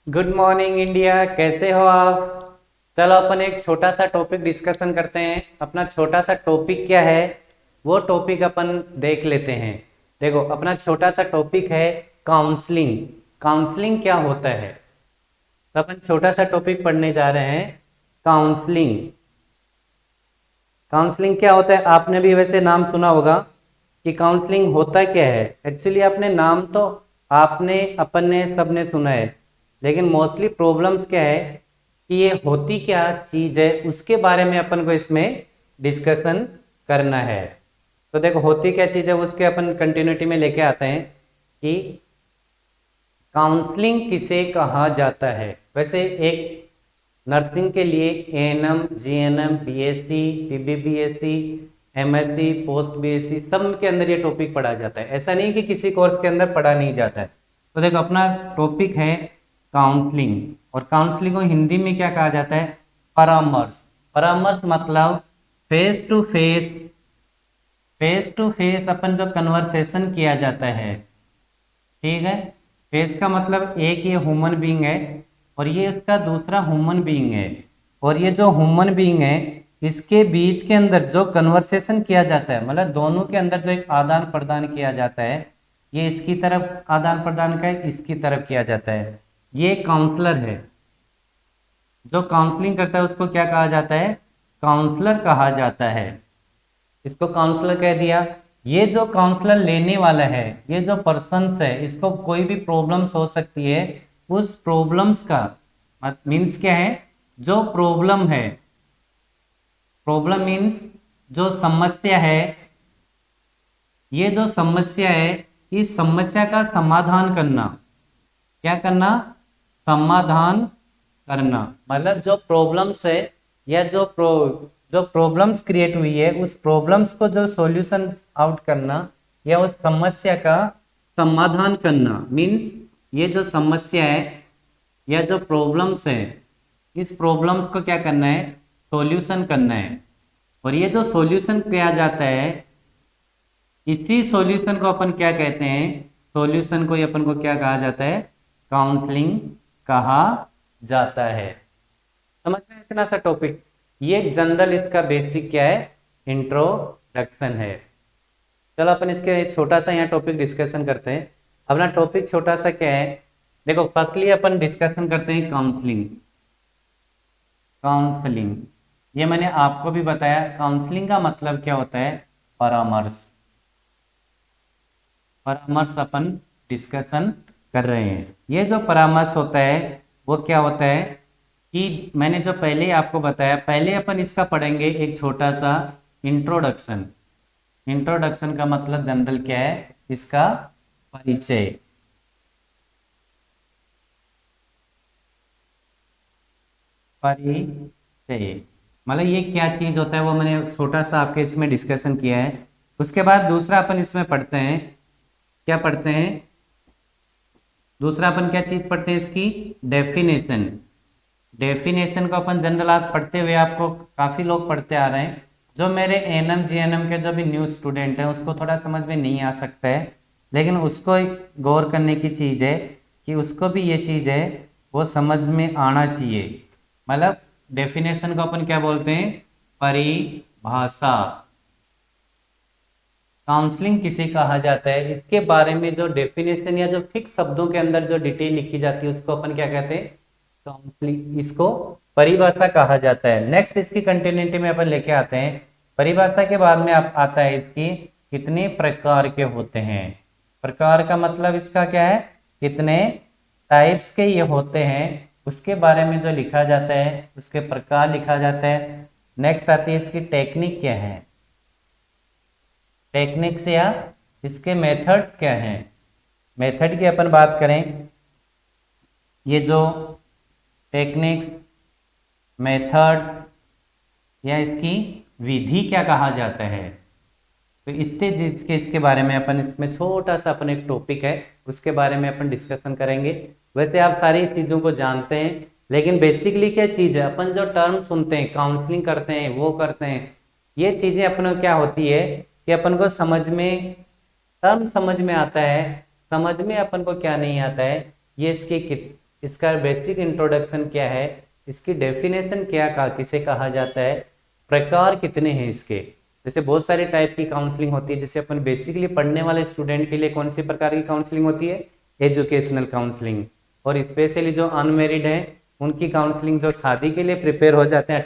Good morning India, कैसे हो आप। चलो अपन एक छोटा सा टॉपिक डिस्कशन करते हैं। अपना छोटा सा टॉपिक क्या है वो टॉपिक अपन देख लेते हैं। देखो अपना छोटा सा टॉपिक है काउंसलिंग। काउंसलिंग क्या होता है, तो अपन छोटा सा टॉपिक पढ़ने जा रहे हैं काउंसलिंग। काउंसलिंग क्या होता है, आपने भी वैसे नाम सुना होगा कि काउंसलिंग होता क्या है। एक्चुअली आपने नाम तो आपने अपन ने सबने सुना है, लेकिन मोस्टली प्रॉब्लम्स क्या है कि ये होती क्या चीज है उसके बारे में अपन को इसमें डिस्कशन करना है। तो देखो होती क्या चीज है उसके अपन कंटिन्यूटी में लेके आते हैं कि काउंसलिंग किसे कहा जाता है। वैसे एक नर्सिंग के लिए ANM, GNM, BSc, PBBSc, MSc, post BSc सब के अंदर ये टॉपिक पढ़ा जाता है। ऐसा नहीं कि किसी कोर्स के अंदर पढ़ा नहीं जाता है। तो देखो अपना टॉपिक है काउंसलिंग, और काउंसलिंग को हिंदी में क्या कहा जाता है, परामर्श। परामर्श मतलब face to face, face to face अपन जो कन्वर्सेशन किया जाता है, ठीक है। फेस का मतलब एक ये ह्यूमन बीइंग है और ये इसका दूसरा ह्यूमन बीइंग है, और ये जो ह्यूमन बीइंग है इसके बीच के अंदर जो कन्वर्सेशन किया जाता है, मतलब दोनों के अंदर जो एक आदान प्रदान किया जाता है, ये इसकी तरफ आदान प्रदान का इसकी तरफ किया जाता है, ये काउंसलर है। जो काउंसलिंग करता है उसको क्या कहा जाता है, काउंसलर कहा जाता है। इसको काउंसलर कह दिया। ये जो काउंसलर लेने वाला है, ये जो पर्सन्स है, इसको कोई भी प्रॉब्लम्स हो सकती है, उस प्रॉब्लम्स का मीन्स क्या है, जो प्रॉब्लम है, प्रॉब्लम मीन्स जो समस्या है, ये जो समस्या है इस समस्या का समाधान करना। क्या करना, समाधान करना। मतलब जो प्रॉब्लम्स है या जो प्रॉब्लम्स क्रिएट हुई है उस प्रॉब्लम्स को जो सॉल्यूशन आउट करना या उस समस्या का समाधान करना। मीन्स ये जो समस्या है या जो प्रॉब्लम्स है इस प्रॉब्लम्स को क्या करना है, सॉल्यूशन करना है। और ये जो सॉल्यूशन किया जाता है इसी सॉल्यूशन को अपन क्या कहते हैं, सॉल्यूशन को अपन को क्या कहा जाता है, काउंसलिंग कहा जाता है। समझ में इतना सा टॉपिक। ये जनरल इसका बेसिक क्या है, इंट्रोडक्शन है। चलो अपन इसके छोटा सा यहाँ टॉपिक डिस्कशन करते हैं। अपना टॉपिक छोटा सा क्या है, देखो फर्स्टली अपन डिस्कशन करते हैं काउंसलिंग। काउंसलिंग ये मैंने आपको भी बताया, काउंसलिंग का मतलब क्या होता है, परामर्श। परामर्श अपन डिस्कशन कर रहे हैं। ये जो परामर्श होता है वो क्या होता है कि मैंने जो पहले आपको बताया, पहले अपन इसका पढ़ेंगे एक छोटा सा इंट्रोडक्शन। इंट्रोडक्शन का मतलब जनरल क्या है, इसका परिचय। परिचय मतलब ये क्या चीज होता है वो मैंने छोटा सा आपके इसमें डिस्कशन किया है। उसके बाद दूसरा अपन इसमें पढ़ते हैं, क्या पढ़ते हैं, दूसरा अपन क्या चीज पढ़ते हैं, इसकी डेफिनेशन। डेफिनेशन को अपन जनरल आज पढ़ते हुए आपको काफी लोग पढ़ते आ रहे हैं। जो मेरे एएनएम जीएनएम के जो भी न्यू स्टूडेंट हैं उसको थोड़ा समझ में नहीं आ सकता है, लेकिन उसको गौर करने की चीज है कि उसको भी ये चीज है वो समझ में आना चाहिए। मतलब डेफिनेशन को अपन क्या बोलते हैं, परिभाषा। काउंसलिंग किसे कहा जाता है, इसके बारे में जो डेफिनेशन या जो फिक्स शब्दों के अंदर जो डिटेल लिखी जाती है उसको अपन क्या कहते हैं, काउंसलिंग, इसको परिभाषा कहा जाता है। नेक्स्ट इसकी कंटिन्यूटी में अपन लेके आते हैं, परिभाषा के बाद में आप आता है इसकी कितने प्रकार के होते हैं। प्रकार का मतलब इसका क्या है, कितने टाइप्स के ये होते हैं उसके बारे में जो लिखा जाता है, उसके प्रकार लिखा जाता है। नेक्स्ट आती है इसकी टेक्निक क्या है, टेक्निक्स या इसके मेथड्स क्या हैं। मेथड की अपन बात करें, ये जो टेक्निक्स, मेथड्स या इसकी विधि क्या कहा जाता है, तो इतने चीज के इसके बारे में अपन इसमें छोटा सा अपन एक टॉपिक है उसके बारे में अपन डिस्कशन करेंगे। वैसे आप सारी चीज़ों को जानते हैं, लेकिन बेसिकली क्या चीज़ है, अपन जो टर्म सुनते हैं, काउंसलिंग करते हैं, वो करते हैं, ये चीज़ें अपन को क्या होती है कि अपन को समझ में, टर्म समझ में आता है, समझ में अपन को क्या नहीं आता है, ये इसकी इसका बेसिक इंट्रोडक्शन क्या है, इसकी डेफिनेशन क्या किसे कहा जाता है, प्रकार कितने हैं इसके। जैसे बहुत सारे टाइप की काउंसलिंग होती है, जैसे अपन बेसिकली पढ़ने वाले स्टूडेंट के लिए कौन सी प्रकार की काउंसलिंग होती है, एजुकेशनल काउंसलिंग। और स्पेशली जो अनमेरिड हैं उनकी काउंसलिंग, जो शादी के लिए प्रिपेयर हो जाते हैं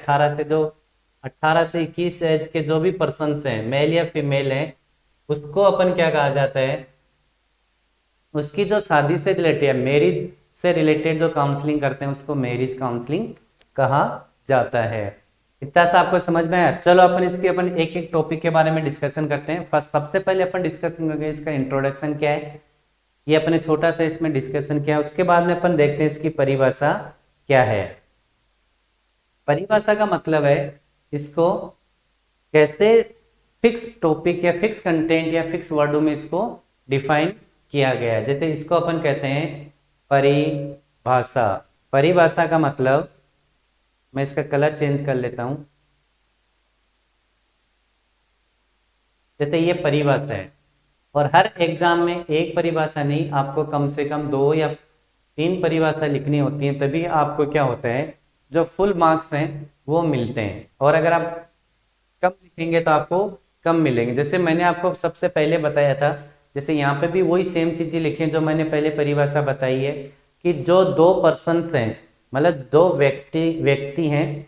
18 से 21 एज के जो भी पर्सन्स हैं, मेल या फीमेल हैं, उसको अपन क्या कहा जाता है, उसकी जो शादी से रिलेटेड है, मैरिज से रिलेटेड जो काउंसलिंग करते हैं उसको मैरिज काउंसलिंग कहा जाता है। इतना सा आपको समझ में आया। चलो अपन एक एक टॉपिक के बारे में डिस्कशन करते हैं। फर्स्ट सबसे पहले अपन डिस्कशन करेंगे इसका इंट्रोडक्शन क्या है, ये अपने छोटा सा इसमें डिस्कशन क्या है। उसके बाद में अपन देखते हैं इसकी परिभाषा क्या है। परिभाषा का मतलब है इसको कैसे फिक्स टॉपिक या फिक्स कंटेंट या फिक्स वर्डों में इसको डिफाइन किया गया है। जैसे इसको अपन कहते हैं परिभाषा। परिभाषा का मतलब, मैं इसका कलर चेंज कर लेता हूं। जैसे ये परिभाषा है, और हर एग्जाम में एक परिभाषा नहीं, आपको कम से कम 2 या 3 परिभाषा लिखनी होती है, तभी आपको क्या होता है, जो फुल मार्क्स हैं वो मिलते हैं। और अगर आप कम लिखेंगे तो आपको कम मिलेंगे। जैसे मैंने आपको सबसे पहले बताया था, जैसे यहाँ पे भी वही सेम चीजें लिखी हैं जो मैंने पहले परिभाषा बताई है, कि जो 2 पर्सन्स हैं, मतलब 2 व्यक्ति हैं,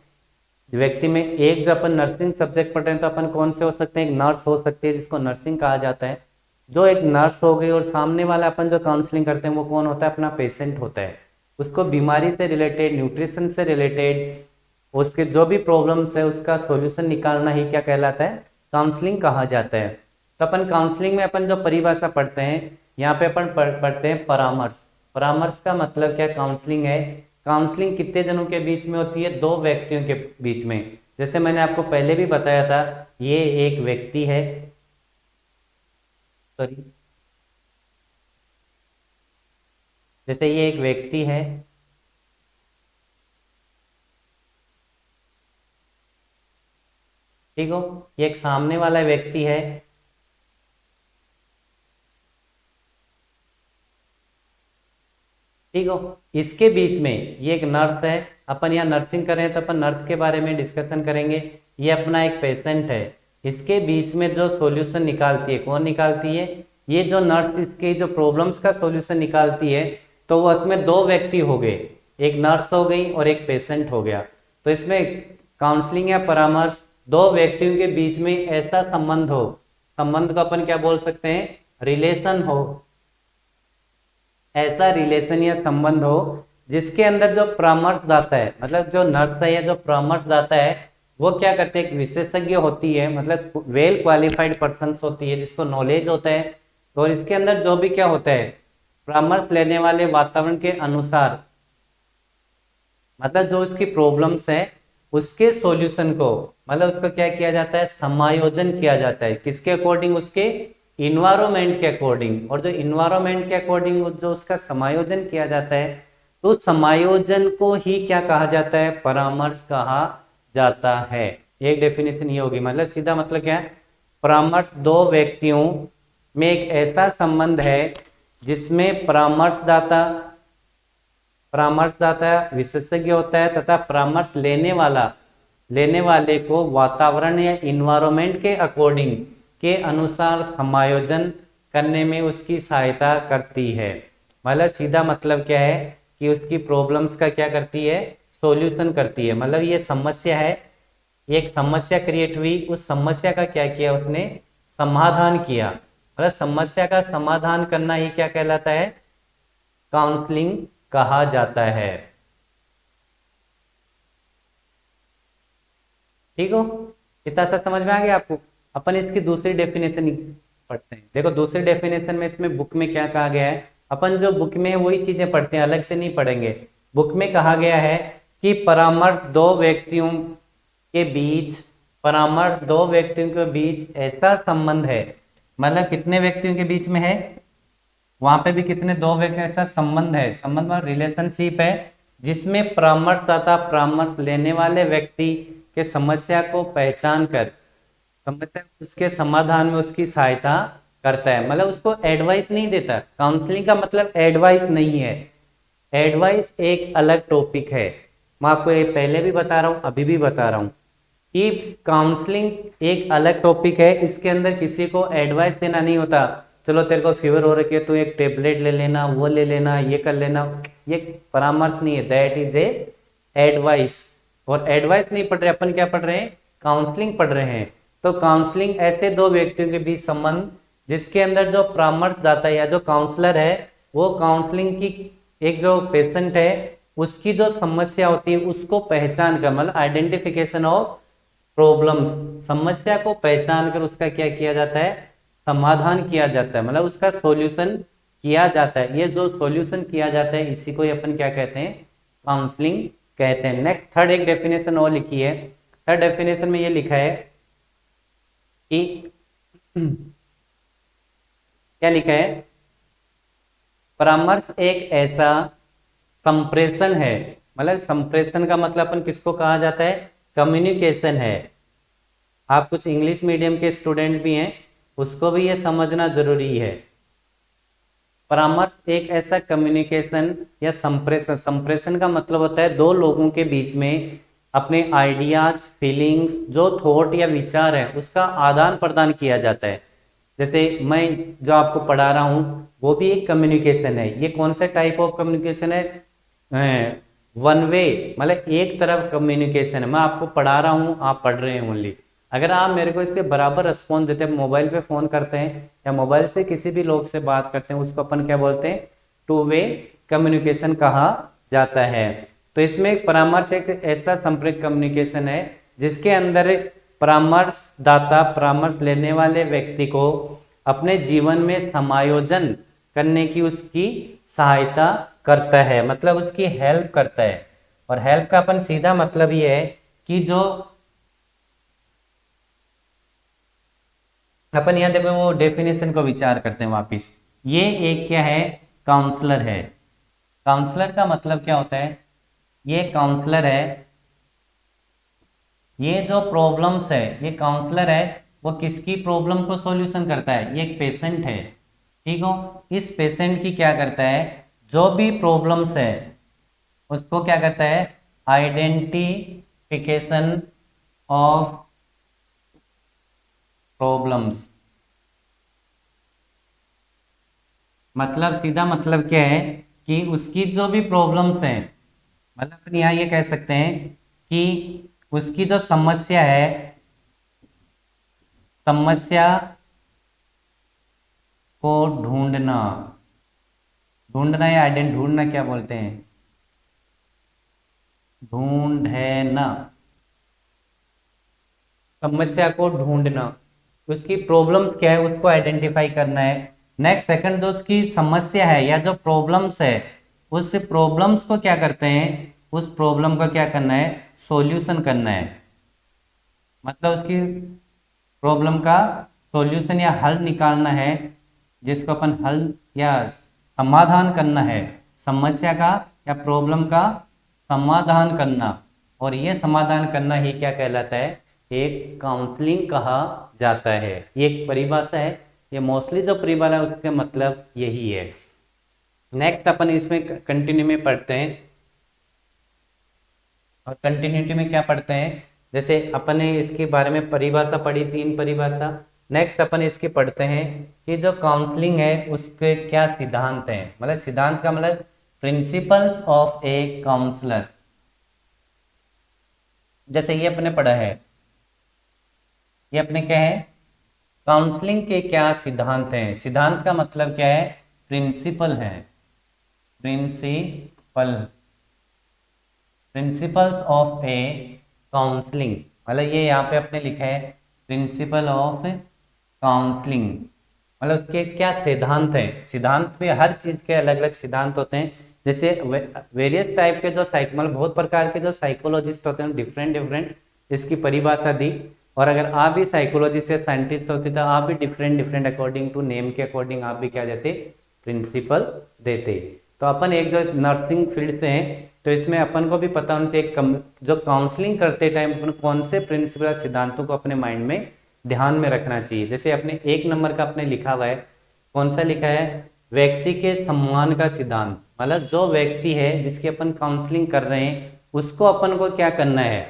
व्यक्ति में एक, जो अपन नर्सिंग सब्जेक्ट पढ़ रहे हैं तो अपन कौन से हो सकते हैं, एक नर्स हो सकती है जिसको नर्सिंग कहा जाता है। जो एक नर्स हो गई, और सामने वाला अपन जो काउंसलिंग करते हैं वो कौन होता है, अपना पेशेंट होता है। उसको बीमारी से रिलेटेड, न्यूट्रिशन से रिलेटेड, उसके जो भी प्रॉब्लम्स है उसका सॉल्यूशन निकालना ही क्या कहलाता है, काउंसलिंग कहा जाता है। तो अपन काउंसलिंग में अपन जो परिभाषा पढ़ते हैं, यहाँ पे अपन पढ़ते हैं परामर्श। परामर्श का मतलब क्या, काउंसलिंग है। काउंसलिंग कितने जनों के बीच में होती है, 2 व्यक्तियों के बीच में। जैसे मैंने आपको पहले भी बताया था, ये एक व्यक्ति है, सॉरी, जैसे ये एक व्यक्ति है, ठीक हो, ये एक सामने वाला व्यक्ति है, ठीक हो, इसके बीच में ये एक नर्स है। अपन यहाँ नर्सिंग कर रहे हैं तो अपन नर्स के बारे में डिस्कशन करेंगे। ये अपना एक पेशेंट है, इसके बीच में जो सॉल्यूशन निकालती है, कौन निकालती है, ये जो नर्स इसके जो प्रॉब्लम्स का सॉल्यूशन निकालती है। तो वो उसमें 2 व्यक्ति हो गए, एक नर्स हो गई और एक पेशेंट हो गया। तो इसमें काउंसलिंग या परामर्श 2 व्यक्तियों के बीच में ऐसा संबंध हो, संबंध को अपन क्या बोल सकते हैं, रिलेशन हो, ऐसा रिलेशन या संबंध हो जिसके अंदर जो परामर्शदाता है, मतलब जो नर्स है या जो परामर्शदाता है, वो क्या करते हैं, एक विशेषज्ञ होती है, मतलब वेल क्वालिफाइड पर्सन होती है जिसको नॉलेज होता है। और इसके अंदर जो भी क्या होता है, परामर्श लेने वाले वातावरण के अनुसार, मतलब जो उसकी प्रॉब्लम्स है उसके सॉल्यूशन को, मतलब उसका क्या किया जाता है, समायोजन किया जाता है। किसके अकॉर्डिंग, उसके इन्वायरमेंट के अकॉर्डिंग। और जो इन्वायरमेंट के अकॉर्डिंग जो उसका समायोजन किया जाता है, तो समायोजन को ही क्या कहा जाता है, परामर्श कहा जाता है। एक डेफिनेशन ये होगी, मतलब सीधा मतलब क्या है, परामर्श 2 व्यक्तियों में एक ऐसा संबंध है जिसमें परामर्शदाता विशेषज्ञ होता है, तथा परामर्श लेने वाले को वातावरण या इन्वायरमेंट के अकॉर्डिंग के अनुसार समायोजन करने में उसकी सहायता करती है। मतलब सीधा मतलब क्या है, कि उसकी प्रॉब्लम्स का क्या करती है, सॉल्यूशन करती है। मतलब ये समस्या है, ये एक समस्या क्रिएट हुई, उस समस्या का क्या किया, उसने समाधान किया। मतलब समस्या का समाधान करना ही क्या कहलाता है, काउंसलिंग कहा जाता है। ठीक हो, इतना सा समझ में आ गया आपको। अपन इसकी दूसरी डेफिनेशन पढ़ते हैं। देखो दूसरी डेफिनेशन में इसमें बुक में क्या कहा गया है, अपन जो बुक में वही चीजें पढ़ते हैं, अलग से नहीं पढ़ेंगे। बुक में कहा गया है कि परामर्श दो व्यक्तियों के बीच ऐसा संबंध है, मतलब कितने व्यक्तियों के बीच में है, वहां पे भी कितने, 2 व्यक्ति, ऐसा संबंध है, संबंध में रिलेशनशिप है, जिसमें परामर्शदाता परामर्श लेने वाले व्यक्ति के समस्या को पहचान कर समस्या उसके समाधान में उसकी सहायता करता है। मतलब उसको एडवाइस नहीं देता। काउंसलिंग का मतलब एडवाइस नहीं है। एडवाइस एक अलग टॉपिक है। मैं आपको ये पहले भी बता रहा हूँ, अभी भी बता रहा हूँ कि काउंसलिंग एक अलग टॉपिक है। इसके अंदर किसी को एडवाइस देना नहीं होता, चलो तेरे को फीवर हो रखी है तो एक टेबलेट ले लेना, वो ले लेना, ये कर लेना, ये परामर्श नहीं है, दैट इज ए एडवाइस। और एडवाइस नहीं पढ़ रहे अपन, क्या पढ़ रहे हैं? काउंसलिंग पढ़ रहे हैं। तो काउंसलिंग ऐसे दो व्यक्तियों के बीच संबंध जिसके अंदर जो परामर्शदाता या जो काउंसलर है वो काउंसलिंग की एक जो पेशेंट है उसकी जो समस्या होती है उसको पहचान कर, मतलब आइडेंटिफिकेशन ऑफ प्रॉब्लम्स, समस्या को पहचान कर उसका क्या किया जाता है? समाधान किया जाता है, मतलब उसका सॉल्यूशन किया जाता है। ये जो सॉल्यूशन किया जाता है इसी को ही अपन क्या कहते हैं? काउंसलिंग कहते हैं। नेक्स्ट थर्ड एक डेफिनेशन और लिखी है। थर्ड डेफिनेशन में ये लिखा है कि क्या लिखा है? परामर्श एक ऐसा संप्रेषण है, मतलब संप्रेषण का मतलब अपन किसको कहा जाता है? कम्युनिकेशन है। आप कुछ इंग्लिश मीडियम के स्टूडेंट भी हैं, उसको भी ये समझना जरूरी है। परामर्श एक ऐसा कम्युनिकेशन या संप्रेषण, संप्रेषण का मतलब होता है दो लोगों के बीच में अपने आइडियाज, फीलिंग्स, जो थॉट या विचार है उसका आदान प्रदान किया जाता है। जैसे मैं जो आपको पढ़ा रहा हूँ वो भी एक कम्युनिकेशन है। ये कौन सा टाइप ऑफ कम्युनिकेशन है? वन वे, मतलब एक तरफ कम्युनिकेशन है। मैं आपको पढ़ा रहा हूँ, आप पढ़ रहे हैं ओनली। अगर आप मेरे को इसके बराबर रिस्पॉन्स देते हैं, मोबाइल पे फोन करते हैं या मोबाइल से किसी भी लोग से बात करते हैं, उसको अपन क्या बोलते हैं? टू वे कम्युनिकेशन कहा जाता है। तो इसमें एक परामर्श एक ऐसा संपर्क कम्युनिकेशन है जिसके अंदर परामर्शदाता परामर्श लेने वाले व्यक्ति को अपने जीवन में समायोजन करने की उसकी सहायता करता है, मतलब उसकी हेल्प करता है। और हेल्प का अपन सीधा मतलब ये है कि जो अपन यहाँ देखो वो डेफिनेशन को विचार करते हैं वापिस। ये एक क्या है? काउंसलर है। काउंसलर का मतलब क्या होता है? ये काउंसलर है, ये जो प्रॉब्लम्स है, ये काउंसलर है, वो किसकी प्रॉब्लम को सॉल्यूशन करता है? ये एक पेशेंट है, ठीक हो। इस पेशेंट की क्या करता है? जो भी प्रॉब्लम्स है उसको क्या करता है? Identification of problems. मतलब सीधा मतलब क्या है कि उसकी जो भी प्रॉब्लम्स हैं, मतलब अपन यहाँ ये कह सकते हैं कि उसकी जो समस्या है, समस्या को ढूंढना, ढूंढना या ढूंढना क्या बोलते हैं? ढूंढना, समस्या को ढूंढना, उसकी प्रॉब्लम्स क्या है उसको आइडेंटिफाई करना है। नेक्स्ट सेकंड जो उसकी समस्या है या जो प्रॉब्लम्स है उस प्रॉब्लम्स को क्या करते हैं? उस प्रॉब्लम का क्या करना है? सॉल्यूशन करना है, मतलब उसकी प्रॉब्लम का सॉल्यूशन या हल निकालना है, जिसको अपन हल या समाधान करना है, समस्या का या प्रॉब्लम का समाधान करना। और ये समाधान करना ही क्या कहलाता है? एक काउंसलिंग कहा जाता है। ये एक परिभाषा है, ये मोस्टली जो परिभाषा है उसका मतलब यही है। नेक्स्ट अपन इसमें कंटिन्यू में पढ़ते हैं, और कंटिन्यूटी में क्या पढ़ते हैं? जैसे अपन ने इसके बारे में परिभाषा पढ़ी, 3 परिभाषा। नेक्स्ट अपन इसके पढ़ते हैं कि जो काउंसलिंग है उसके क्या सिद्धांत हैं, मतलब सिद्धांत का मतलब प्रिंसिपल्स ऑफ ए काउंसलर। जैसे ये अपने पढ़ा है, ये अपने क्या है? काउंसलिंग के क्या सिद्धांत हैं। सिद्धांत का मतलब क्या है? प्रिंसिपल है, principle, principles of a counselling, मतलब ये यहाँ पे आपने लिखा है प्रिंसिपल ऑफ काउंसलिंग, मतलब उसके क्या सिद्धांत हैं। सिद्धांत में हर चीज के अलग अलग सिद्धांत होते हैं। जैसे वेरियस टाइप के जो मतलब बहुत प्रकार के जो साइकोलॉजिस्ट होते हैं डिफरेंट डिफरेंट इसकी परिभाषा दी। और अगर आप भी साइकोलॉजिस्ट या साइंटिस्ट होते तो आप भी different different according to name के अकॉर्डिंग आप भी क्या देते? प्रिंसिपल देते। तो अपन एक जो नर्सिंग फील्ड से हैं तो इसमें अपन को भी पता होना चाहिए जो काउंसलिंग करते टाइम अपन कौन से प्रिंसिपल सिद्धांतों को अपने माइंड में ध्यान में रखना चाहिए। जैसे अपने 1 नंबर का अपने लिखा हुआ है, कौन सा लिखा है? व्यक्ति के सम्मान का सिद्धांत। मतलब जो व्यक्ति है जिसकी अपन काउंसलिंग कर रहे हैं उसको अपन को क्या करना है,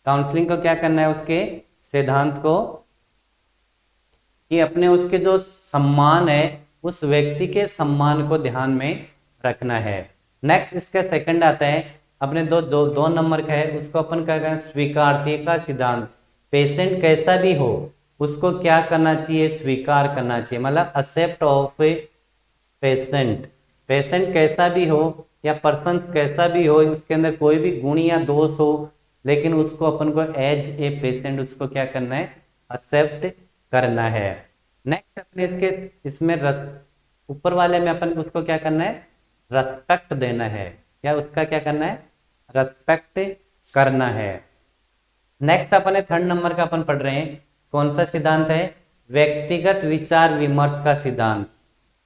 काउंसलिंग को क्या करना है, उसके सिद्धांत को, कि अपने उसके जो सम्मान है उस व्यक्ति के सम्मान को ध्यान में रखना है। नेक्स्ट इसका सेकंड आता है, अपने दो नंबर का है, उसको अपन क्या करें, स्वीकार्यता का सिद्धांत। पेशेंट कैसा भी हो उसको क्या करना चाहिए, स्वीकार करना चाहिए, मतलब एक्सेप्ट ऑफ पेशेंट। पेशेंट कैसा भी हो या पर्सन कैसा भी हो, उसके अंदर कोई भी गुण या दोष हो, लेकिन उसको अपन को एज ए पेशेंट उसको क्या करना है, एक्सेप्ट करना है। नेक्स्ट अपने इसके इसमें रस ऊपर वाले में अपन उसको क्या करना है, रेस्पेक्ट देना है, या उसका क्या करना है, रेस्पेक्ट करना है। नेक्स्ट अपन थर्ड नंबर का अपन पढ़ रहे हैं, कौन सा सिद्धांत है, व्यक्तिगत विचार विमर्श का सिद्धांत।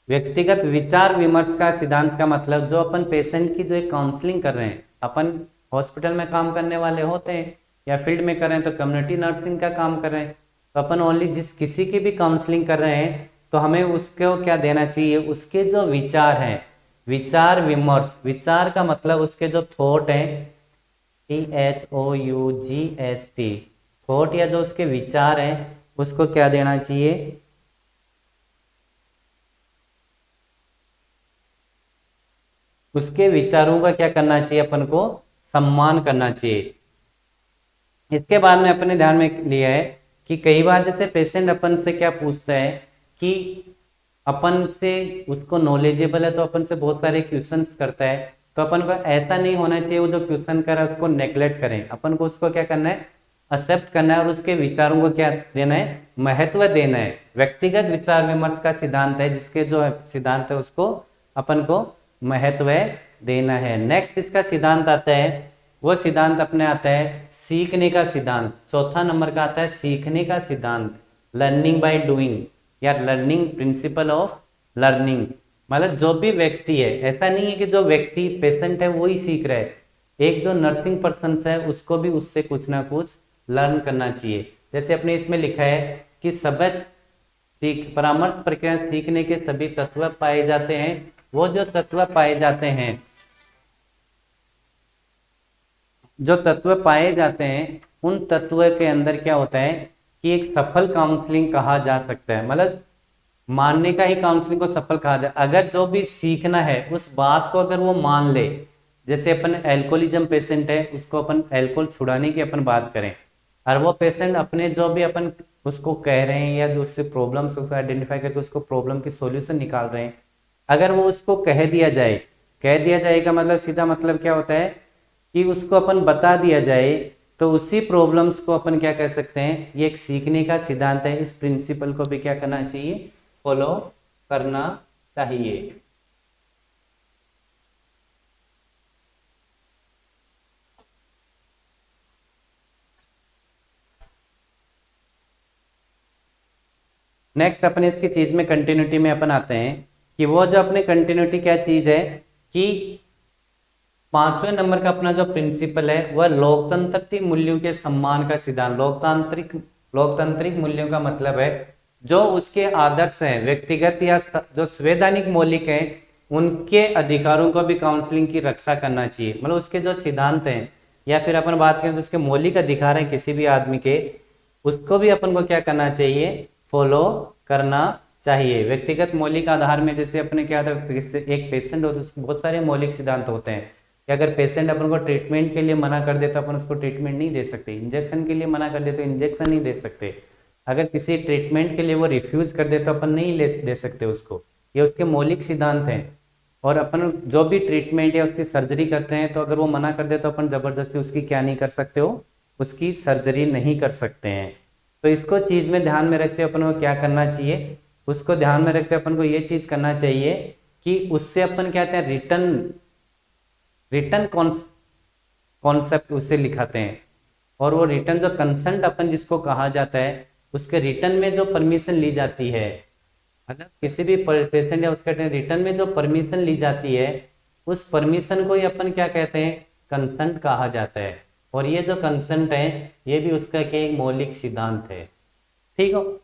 व्यक्तिगत विचार विमर्श का सिद्धांत का मतलब, जो अपन पेशेंट की जो एक काउंसलिंग कर रहे हैं, अपन हॉस्पिटल में काम करने वाले होते हैं या फील्ड में कर रहे हैं तो कम्युनिटी नर्सिंग का काम कर रहे हैं, तो अपन ओनली जिस किसी की भी काउंसलिंग कर रहे हैं तो हमें उसको क्या देना चाहिए, उसके जो विचार हैं, विचार विमर्श, विचार का मतलब उसके जो थॉट हैं, THOUGHT, थॉट या जो उसके विचार हैं उसको क्या देना चाहिए, उसके विचारों का क्या करना चाहिए, अपन को सम्मान करना चाहिए। इसके बाद में अपने ध्यान में लिया है कि कई बार जैसे पेशेंट अपन से क्या पूछता है कि अपन से उसको नॉलेजेबल है तो अपन से बहुत सारे क्वेश्चंस करता है, तो अपन को ऐसा नहीं होना चाहिए वो जो क्वेश्चन कर रहा है उसको नेग्लेक्ट करें, अपन को उसको क्या करना है, एक्सेप्ट करना है और उसके विचारों को क्या देना है, महत्व देना है। व्यक्तिगत विचार विमर्श का सिद्धांत है, जिसके जो सिद्धांत है उसको अपन को महत्व देना है। नेक्स्ट इसका सिद्धांत आता है, वो सिद्धांत अपने आता है सीखने का सिद्धांत। चौथा नंबर का आता है सीखने का सिद्धांत, लर्निंग बाय डूइंग या लर्निंग प्रिंसिपल ऑफ लर्निंग। मतलब जो भी व्यक्ति है, ऐसा नहीं है कि जो व्यक्ति पेशेंट है वो ही सीख रहा है, एक जो नर्सिंग पर्सन है उसको भी उससे कुछ ना कुछ लर्न करना चाहिए। जैसे अपने इसमें लिखा है कि सभी परामर्श प्रक्रिया सीखने के सभी तत्व पाए जाते हैं। वो जो तत्व पाए जाते हैं, जो तत्व पाए जाते हैं उन तत्व के अंदर क्या होता है कि एक सफल काउंसलिंग कहा जा सकता है। मतलब मानने का ही काउंसलिंग को सफल कहा जाए, अगर जो भी सीखना है उस बात को अगर वो मान ले। जैसे अपन एल्कोहलिज्म पेशेंट है, उसको अपन एल्कोहल छुड़ाने की अपन बात करें, और वो पेशेंट अपने जो भी अपन उसको कह रहे हैं या जो उससे प्रॉब्लम्स उसको आइडेंटिफाई करके उसको प्रॉब्लम की सॉल्यूशन निकाल रहे हैं, अगर वो उसको कह दिया जाए, कह दिया जाएगा मतलब सीधा मतलब क्या होता है कि उसको अपन बता दिया जाए, तो उसी प्रॉब्लम्स को अपन क्या कह सकते हैं, ये एक सीखने का सिद्धांत है। इस प्रिंसिपल को भी क्या करना चाहिए, फॉलो करना चाहिए। नेक्स्ट अपन इसकी चीज में कंटिन्यूटी में अपन आते हैं कि वो जो अपने कंटिन्यूटी क्या चीज है कि पांचवें नंबर का अपना जो प्रिंसिपल है वह लोकतंत्र मूल्यों के सम्मान का सिद्धांत। लोकतांत्रिक मूल्यों का मतलब है जो उसके आदर्श हैं, व्यक्तिगत या जो संवैधानिक मौलिक हैं, उनके अधिकारों को भी काउंसलिंग की रक्षा करना चाहिए। मतलब उसके जो सिद्धांत हैं या फिर अपन बात करें तो उसके मौलिक अधिकार हैं किसी भी आदमी के, उसको भी अपन को क्या करना चाहिए, फॉलो करना चाहिए। व्यक्तिगत मौलिक आधार में जैसे अपने क्या था, एक पेशेंट हो तो उसके बहुत सारे मौलिक सिद्धांत होते हैं कि अगर पेशेंट अपन को ट्रीटमेंट के लिए मना कर दे तो अपन उसको ट्रीटमेंट नहीं दे सकते, इंजेक्शन के लिए मना कर दे तो इंजेक्शन नहीं दे सकते, अगर किसी ट्रीटमेंट के लिए वो रिफ्यूज कर दे तो अपन नहीं दे सकते उसको। ये उसके मौलिक सिद्धांत हैं। और अपन जो भी ट्रीटमेंट या उसकी सर्जरी करते हैं तो अगर वो मना कर दे तो अपन जबरदस्ती उसकी क्या नहीं कर सकते हो, उसकी सर्जरी नहीं कर सकते हैं। तो इसको चीज़ में ध्यान में रखते अपन को क्या करना चाहिए, उसको ध्यान में रखते अपन को ये चीज़ करना चाहिए कि उससे अपन क्या कहते हैं, रिटर्न कॉन्सेप्ट उससे लिखाते हैं। और वो रिटर्न जो कंसेंट अपन जिसको कहा जाता है, उसके रिटर्न में जो परमिशन ली जाती है, मतलब किसी भी पेशेंट या उसके रिटर्न में जो परमिशन ली जाती है, उस परमिशन को ही अपन क्या कहते हैं, कंसेंट कहा जाता है। और ये जो कंसेंट है ये भी उसका क्या एक मौलिक सिद्धांत है। ठीक हो,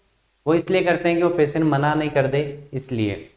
वो इसलिए करते हैं कि वो पेशेंट मना नहीं कर दे इसलिए।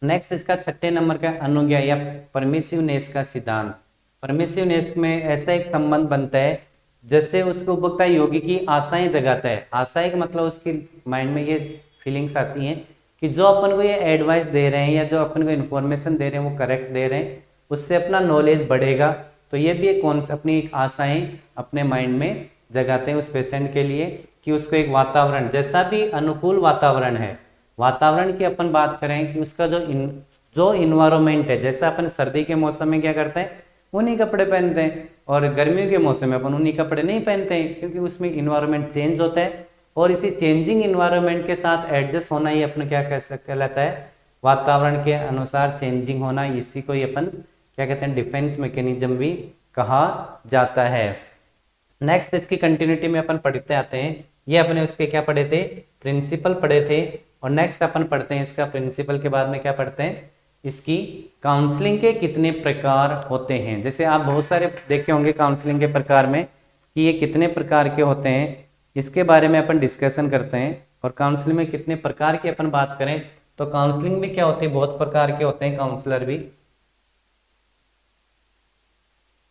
नेक्स्ट इसका छठे नंबर का अनुज्ञा या परमिसिवनेस का सिद्धांत। परमिसिवनेस में ऐसा एक संबंध बनता है जैसे उसको उपभोक्ता योगी की आशाएं जगाता है। आशाएं का मतलब उसकी माइंड में ये फीलिंग्स आती हैं कि जो अपन को ये एडवाइस दे रहे हैं या जो अपन को इन्फॉर्मेशन दे रहे हैं वो करेक्ट दे रहे हैं, उससे अपना नॉलेज बढ़ेगा। तो ये भी एक अपनी एक आशाएं अपने माइंड में जगाते हैं उस पेशेंट के लिए कि उसको एक वातावरण, जैसा भी अनुकूल वातावरण है, वातावरण की अपन बात करें कि उसका जो इन्वायरमेंट है, जैसे अपन सर्दी के मौसम में क्या करते हैं, ऊनी कपड़े पहनते हैं, और गर्मियों के मौसम में अपन ऊनी कपड़े नहीं पहनते हैं क्योंकि उसमें इन्वायरमेंट चेंज होता है। और इसी चेंजिंग इन्वायरमेंट के साथ एडजस्ट होना ही अपन क्या कहलाता है, वातावरण के अनुसार चेंजिंग होना, इसी को ही अपन क्या कहते हैं, डिफेंस मैकेनिज्म भी कहा जाता है। नेक्स्ट इसकी कंटिन्यूटी में अपन पढ़ते आते हैं। ये अपने उसके क्या पढ़े थे, प्रिंसिपल पढ़े थे। और नेक्स्ट अपन पढ़ते हैं इसका प्रिंसिपल के बाद में क्या पढ़ते हैं, इसकी काउंसलिंग के कितने प्रकार होते हैं। जैसे आप बहुत सारे देखे होंगे काउंसलिंग के प्रकार में कि ये कितने प्रकार के होते हैं, इसके बारे में अपन डिस्कशन करते हैं। और काउंसलिंग में कितने प्रकार की अपन बात करें तो काउंसलिंग में क्या होते हैं, बहुत प्रकार के होते हैं काउंसलर भी।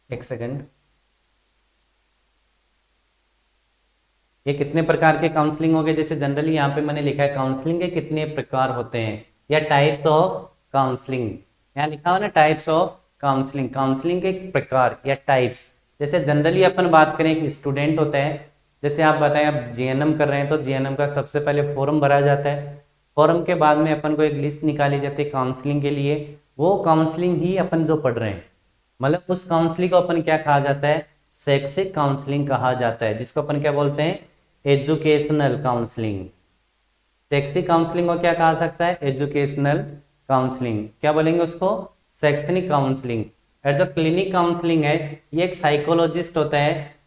एक सेकंड, ये कितने प्रकार के काउंसलिंग हो गए। जैसे जनरली यहाँ पे मैंने लिखा है काउंसलिंग के कितने प्रकार होते हैं या टाइप्स ऑफ काउंसलिंग, यहाँ लिखा हुआ ना टाइप्स ऑफ काउंसलिंग, काउंसलिंग के प्रकार या टाइप्स। जैसे जनरली अपन बात करें एक स्टूडेंट होता है, जैसे आप बताएं आप जीएनएम कर रहे हैं तो जीएनएम का सबसे पहले फॉर्म भरा जाता है, फॉर्म के बाद में अपन को एक लिस्ट निकाली जाती है काउंसलिंग के लिए। वो काउंसलिंग ही अपन जो पढ़ रहे हैं, मतलब उस काउंसलिंग को अपन क्या कहा जाता है, शैक्षिक काउंसलिंग कहा जाता है, जिसको अपन क्या बोलते हैं, एजुकेशनल काउंसलिंग। शैक्षिक काउंसलिंग को क्या कहा सकता है, एजुकेशनल काउंसलिंग। क्या बोलेंगे उसको, शैक्षणिक काउंसलिंग। और जो क्लिनिक काउंसलिंग है ये एक साइकोलॉजिस्ट होता है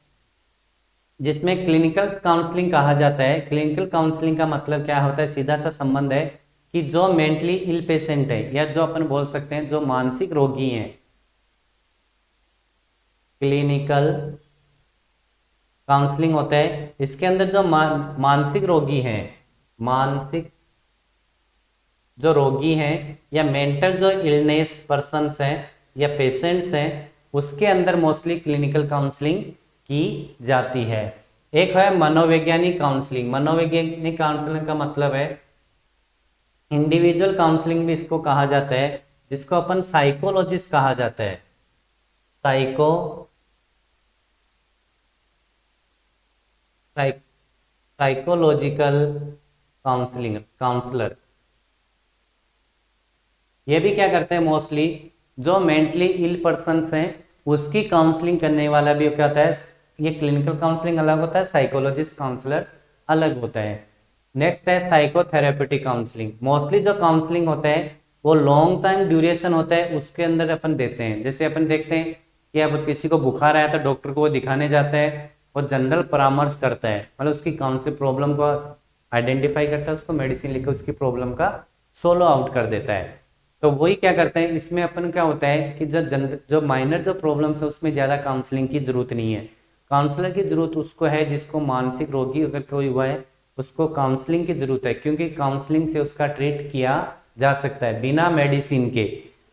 जिसमें क्लिनिकल काउंसलिंग कहा जाता है। क्लिनिकल काउंसलिंग का मतलब क्या होता है, सीधा सा संबंध है कि जो मेंटली इल पेशेंट है या जो अपन बोल सकते हैं जो मानसिक रोगी हैं, क्लिनिकल काउंसलिंग होता है। इसके अंदर जो मानसिक रोगी हैं, मानसिक जो रोगी हैं या मेंटल जो इलनेस पर्सन्स हैं या पेशेंट्स हैं, उसके अंदर मोस्टली क्लिनिकल काउंसलिंग की जाती है। एक है मनोवैज्ञानिक काउंसलिंग। मनोवैज्ञानिक काउंसलिंग का मतलब है इंडिविजुअल काउंसलिंग भी इसको कहा जाता है, जिसको अपन साइकोलॉजिस्ट कहा जाता है, साइकोलॉजिकल काउंसलर। ये भी क्या करते हैं, मोस्टली जो मेंटली इल पर्सन्स हैं उसकी काउंसलिंग करने वाला भी क्या होता है, ये क्लिनिकल काउंसलिंग अलग होता है, साइकोलॉजिस्ट काउंसलर अलग होता है। नेक्स्ट है साइकोथेरेपेटिक काउंसलिंग। मोस्टली जो काउंसलिंग होता है वो लॉन्ग टाइम ड्यूरेशन होता है, उसके अंदर अपन देते हैं। जैसे अपन देखते हैं कि अब किसी को बुखार आया तो डॉक्टर को वो दिखाने जाता है, वो जनरल परामर्श करता है, मतलब उसकी काउंसलिंग प्रॉब्लम को आइडेंटिफाई करता है, उसको मेडिसिन लिखकर उसकी प्रॉब्लम का सोलो आउट कर देता है। तो वही क्या करते हैं, इसमें अपन क्या होता है कि जो माइनर जो प्रॉब्लम्स है उसमें ज़्यादा काउंसलिंग की जरूरत नहीं है। काउंसलर की जरूरत उसको है जिसको मानसिक रोगी अगर कोई हुआ है उसको काउंसलिंग की जरूरत है, क्योंकि काउंसलिंग से उसका ट्रीट किया जा सकता है बिना मेडिसिन के।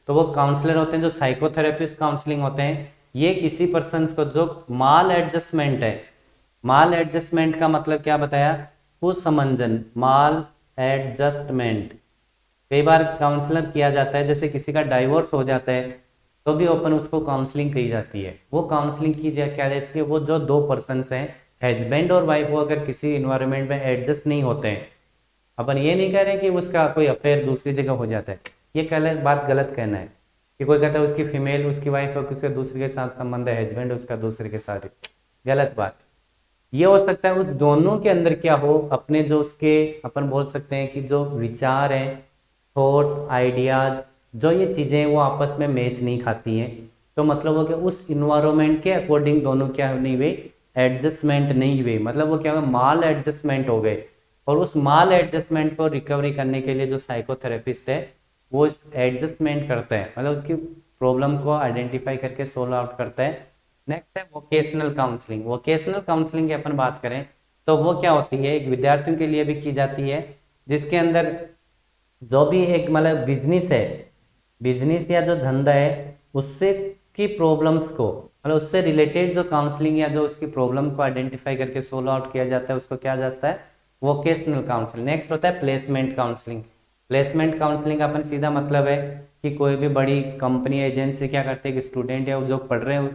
तो वो काउंसलर होते हैं जो साइकोथेरेपिस्ट काउंसलिंग होते हैं। ये किसी पर्सन को जो माल एडजस्टमेंट है, माल एडजस्टमेंट का मतलब क्या बताया, कुसमंजन, माल एडजस्टमेंट। कई बार काउंसलर किया जाता है, जैसे किसी का डाइवोर्स हो जाता है तो भी ओपन उसको काउंसलिंग की जाती है। वो काउंसलिंग की क्या रहती है, वो जो दो पर्सन्स हैं हस्बैंड और वाइफ, वो अगर किसी इन्वायरमेंट में एडजस्ट नहीं होते हैं, अपन ये नहीं कह रहे कि उसका कोई अफेयर दूसरी जगह हो जाता है, ये बात गलत कहना है कि कोई कहता है उसकी फीमेल उसकी वाइफ है, उसके दूसरे के साथ संबंध है, हस्बैंड उसका दूसरे के साथ, गलत बात। ये हो सकता है उस दोनों के अंदर क्या हो, अपने जो उसके अपन बोल सकते हैं कि जो विचार हैं, थॉट, आइडियाज, जो ये चीज़ें वो आपस में मैच नहीं खाती हैं, तो मतलब वो क्या उस इन्वायरमेंट के अकॉर्डिंग दोनों क्या नहीं हुए, एडजस्टमेंट नहीं हुए, मतलब वो क्या हुआ, माल एडजस्टमेंट हो गए। और उस माल एडजस्टमेंट को रिकवरी करने के लिए जो साइकोथेरेपिस्ट है वो इस एडजस्टमेंट करता है, मतलब उसकी प्रॉब्लम को आइडेंटिफाई करके सोल्व आउट करता है। नेक्स्ट है वोकेशनल काउंसलिंग। वोकेशनल काउंसलिंग की अपन बात करें तो वो क्या होती है, एक विद्यार्थियों के लिए भी की जाती है, जिसके अंदर जो भी एक मतलब बिजनेस है, बिजनेस या जो धंधा है, उससे की प्रॉब्लम्स को मतलब उससे रिलेटेड जो काउंसलिंग या जो उसकी प्रॉब्लम को आइडेंटिफाई करके सोल्व आउट किया जाता है, उसको क्या जाता है, वोकेशनल काउंसलिंग। नेक्स्ट होता है प्लेसमेंट काउंसलिंग। प्लेसमेंट काउंसलिंग का अपन सीधा मतलब है कि कोई भी बड़ी कंपनी एजेंसी क्या करते हैं कि स्टूडेंट या जो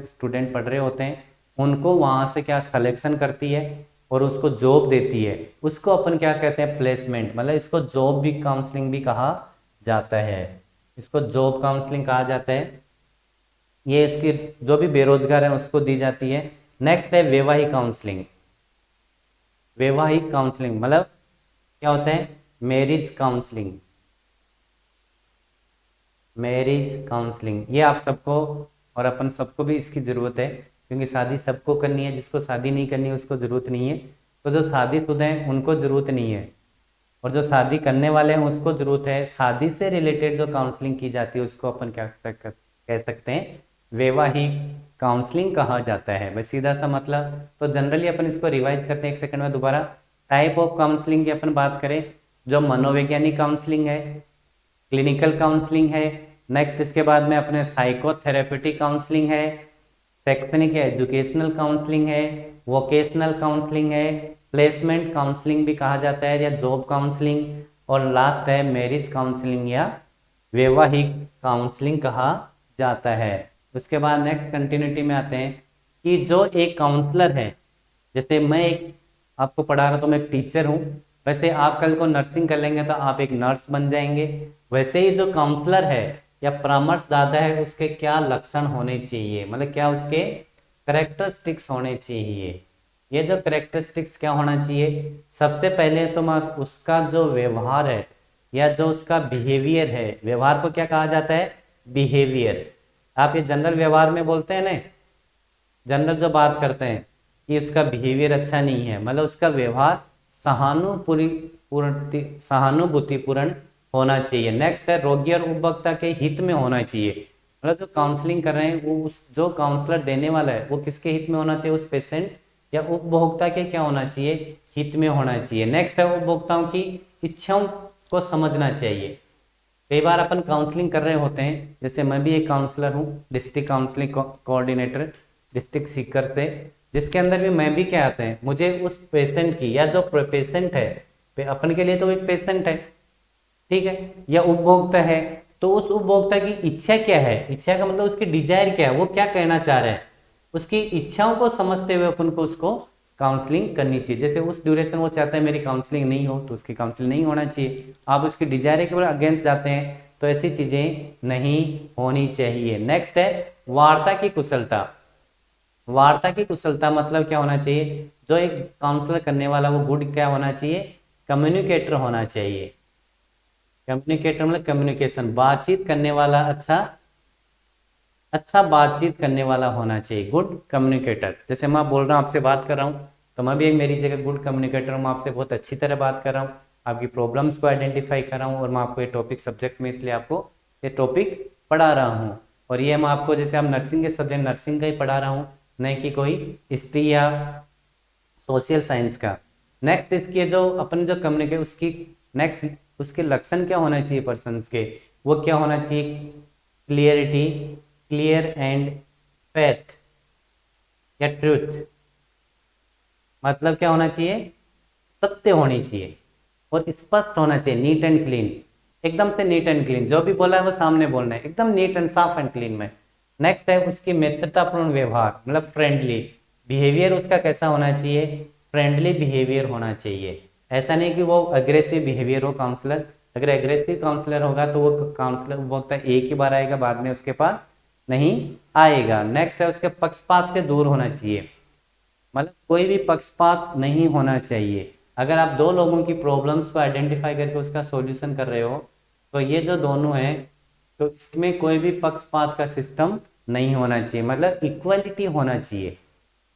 स्टूडेंट पढ़ रहे होते हैं, उनको वहाँ से क्या सिलेक्शन करती है और उसको जॉब देती है, उसको अपन क्या कहते हैं, प्लेसमेंट। मतलब इसको जॉब भी काउंसलिंग भी कहा जाता है, इसको जॉब काउंसलिंग कहा जाता है। ये इसकी जो भी बेरोजगार है उसको दी जाती है। नेक्स्ट है वैवाहिक काउंसलिंग। वैवाहिक काउंसलिंग मतलब क्या होता है, मैरिज काउंसलिंग। मैरिज काउंसलिंग ये आप सबको और अपन सबको भी इसकी ज़रूरत है, क्योंकि शादी सबको करनी है, जिसको शादी नहीं करनी है उसको ज़रूरत नहीं है। तो जो शादीशुदा हैं उनको ज़रूरत नहीं है, और जो शादी करने वाले हैं उसको ज़रूरत है। शादी से रिलेटेड जो काउंसलिंग की जाती है उसको अपन क्या कह सकते हैं, वैवाहिक काउंसलिंग कहा जाता है। बस सीधा सा मतलब। तो जनरली अपन इसको रिवाइज करते हैं एक सेकंड में दोबारा। टाइप ऑफ काउंसलिंग की अपन बात करें, जो मनोवैज्ञानिक काउंसलिंग है, क्लिनिकल काउंसलिंग है, नेक्स्ट इसके बाद में अपने साइकोथेरेपेटिक काउंसलिंग है, शैक्षणिक एजुकेशनल काउंसलिंग है, वोकेशनल काउंसलिंग है, प्लेसमेंट काउंसलिंग भी कहा जाता है या जॉब काउंसलिंग, और लास्ट है मैरिज काउंसलिंग या वैवाहिक काउंसलिंग कहा जाता है। उसके बाद नेक्स्ट कंटिन्यूटी में आते हैं कि जो एक काउंसलर है, जैसे मैं एक आपको पढ़ा रहा हूं तो मैं एक टीचर हूँ, वैसे आप कल को नर्सिंग कर लेंगे तो आप एक नर्स बन जाएंगे। वैसे ही जो काउंसलर है या परामर्शदाता है उसके क्या लक्षण होने चाहिए, मतलब क्या उसके करेक्टरिस्टिक्स होने चाहिए। ये जो करेक्टरिस्टिक्स क्या होना चाहिए, सबसे पहले तो मत उसका जो व्यवहार है या जो उसका बिहेवियर है, व्यवहार को क्या कहा जाता है, बिहेवियर। आप ये जनरल व्यवहार में बोलते हैं ना, जनरल जो बात करते हैं कि उसका बिहेवियर अच्छा नहीं है, मतलब उसका व्यवहार सहानुभूतिपूर्ण होना चाहिए। नेक्स्ट है रोगी और उपभोक्ता के हित में होना चाहिए, मतलब जो काउंसलिंग कर रहे हैं वो उस जो काउंसलर देने वाला है वो किसके हित में होना चाहिए, उस पेशेंट या उपभोक्ता के क्या होना चाहिए, हित में होना चाहिए। नेक्स्ट है उपभोक्ताओं की इच्छाओं को समझना चाहिए। कई बार अपन काउंसलिंग कर रहे होते हैं, जैसे मैं भी एक काउंसलर हूँ, district counselling coordinator district Sikar से, जिसके अंदर भी मैं भी क्या आते हैं, मुझे उस पेशेंट की या जो पेशेंट है, अपन के लिए तो एक पेशेंट है, ठीक है, या उपभोक्ता है, तो उस उपभोक्ता की इच्छा क्या है, इच्छा का मतलब उसकी डिजायर क्या है, वो क्या कहना चाह रहा है, उसकी इच्छाओं को समझते हुए अपन को उसको काउंसलिंग करनी चाहिए। जैसे उस ड्यूरेशन वो चाहता है मेरी काउंसलिंग नहीं हो, तो उसकी काउंसलिंग नहीं होना चाहिए। आप उसकी डिजायर के अगेंस्ट जाते हैं तो ऐसी चीजें नहीं होनी चाहिए। नेक्स्ट है वार्ता की कुशलता। वार्ता की कुशलता मतलब क्या होना चाहिए, जो एक काउंसलर करने वाला वो गुड क्या होना चाहिए, कम्युनिकेटर होना चाहिए। कम्युनिकेटर मतलब कम्युनिकेशन, बातचीत करने वाला, अच्छा अच्छा बातचीत करने वाला होना चाहिए, गुड कम्युनिकेटर। जैसे मैं बोल रहा हूँ आपसे बात कर रहा हूँ, तो मैं भी एक मेरी जगह गुड कम्युनिकेटर हूँ, मैं आपसे बहुत अच्छी तरह बात कर रहा हूँ, आपकी प्रॉब्लम्स को आइडेंटिफाई कर रहा हूँ, और मैं आपको ये टॉपिक सब्जेक्ट में इसलिए आपको ये टॉपिक पढ़ा रहा हूँ। और ये मैं आपको जैसे आप नर्सिंग के सब्जेक्ट नर्सिंग का ही पढ़ा रहा हूँ, नहीं कि कोई हिस्ट्री या सोशल साइंस का। नेक्स्ट इसके जो अपन जो कम्युनिकेट उसकी नेक्स्ट उसके लक्षण क्या होना चाहिए पर्सन्स के, वो क्या होना चाहिए, क्लियरिटी, क्लियर एंड फेथ या ट्रूथ, मतलब क्या होना चाहिए, सत्य होनी चाहिए और स्पष्ट होना चाहिए, नीट एंड क्लीन, एकदम से नीट एंड क्लीन, जो भी बोला है वो सामने बोलना है, एकदम नीट एंड साफ एंड क्लीन में। नेक्स्ट है उसकी मित्रतापूर्ण व्यवहार, मतलब फ्रेंडली बिहेवियर, उसका कैसा होना चाहिए, फ्रेंडली बिहेवियर होना चाहिए। ऐसा नहीं कि वो अग्रेसिव बिहेवियर हो काउंसलर, अगर एग्रेसिव काउंसलर होगा तो वो काउंसलर उपभोक्ता एक ही बार आएगा, बाद में उसके पास नहीं आएगा। नेक्स्ट है उसके पक्षपात से दूर होना चाहिए, मतलब कोई भी पक्षपात नहीं होना चाहिए। अगर आप दो लोगों की प्रॉब्लम्स को आइडेंटिफाई करके उसका सॉल्यूशन कर रहे हो, तो ये जो दोनों हैं, तो इसमें कोई भी पक्षपात का सिस्टम नहीं होना चाहिए, मतलब इक्वलिटी होना चाहिए।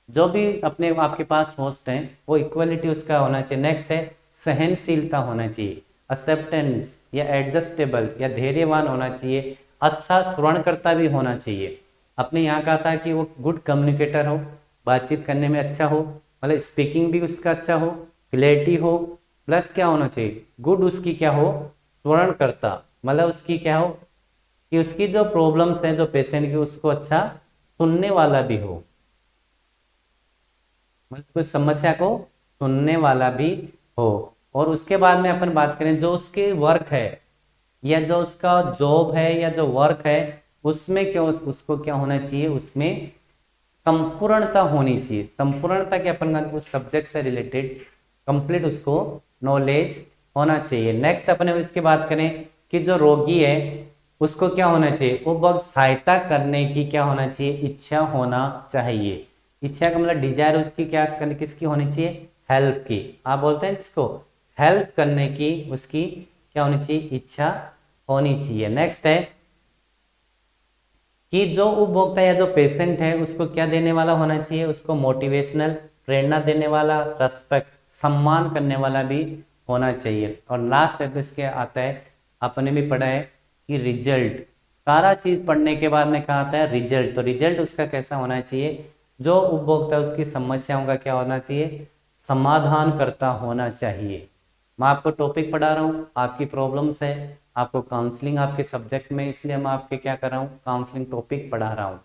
जो भी अपने आपके पास होस्ट हैं वो इक्वलिटी उसका होना चाहिए। नेक्स्ट है सहनशीलता होना चाहिए, एक्सेप्टेंस या एडजस्टेबल या धैर्यवान होना चाहिए, अच्छा श्रवणकर्ता भी होना चाहिए। अपने यहाँ कहा था कि वो गुड कम्युनिकेटर हो, बातचीत करने में अच्छा हो, मतलब स्पीकिंग भी उसका अच्छा हो, क्लैरिटी हो, प्लस क्या होना चाहिए, गुड उसकी क्या हो, श्रवणकर्ता मतलब उसकी क्या हो कि उसकी जो प्रॉब्लम्स हैं जो पेशेंट की उसको अच्छा सुनने वाला भी हो, मतलब कुछ समस्या को सुनने वाला भी हो। और उसके बाद में अपन बात करें जो उसके वर्क है या जो उसका जॉब है या जो वर्क है उसमें क्यों उसको क्या होना चाहिए, उसमें संपूर्णता होनी चाहिए। संपूर्णता के अपन उस सब्जेक्ट से रिलेटेड कंप्लीट उसको नॉलेज होना चाहिए। नेक्स्ट अपन इसकी बात करें कि जो रोगी है उसको क्या होना चाहिए, वो बहुत सहायता करने की क्या होना चाहिए, इच्छा होना चाहिए। इच्छा का मतलब डिजायर उसकी क्या करने किसकी होनी चाहिए, हेल्प की। आप बोलते हैं जिसको हेल्प करने की उसकी क्या होनी चाहिए, इच्छा होनी चाहिए। नेक्स्ट है कि जो उपभोक्ता या जो पेशेंट है उसको क्या देने वाला होना चाहिए, उसको मोटिवेशनल प्रेरणा देने वाला, रेस्पेक्ट सम्मान करने वाला भी होना चाहिए। और लास्ट स्टेप इसके आता है, आपने भी पढ़ा है कि रिजल्ट, सारा चीज पढ़ने के बाद में कहा आता है रिजल्ट। तो रिजल्ट उसका कैसा होना चाहिए, जो उपभोक्ता उसकी समस्याओं का क्या होना चाहिए, समाधान करता होना चाहिए। मैं आपको टॉपिक पढ़ा रहा हूँ, आपकी प्रॉब्लम्स है, आपको काउंसलिंग आपके सब्जेक्ट में, इसलिए मैं आपके क्या कर रहा हूँ, काउंसलिंग टॉपिक पढ़ा रहा हूँ।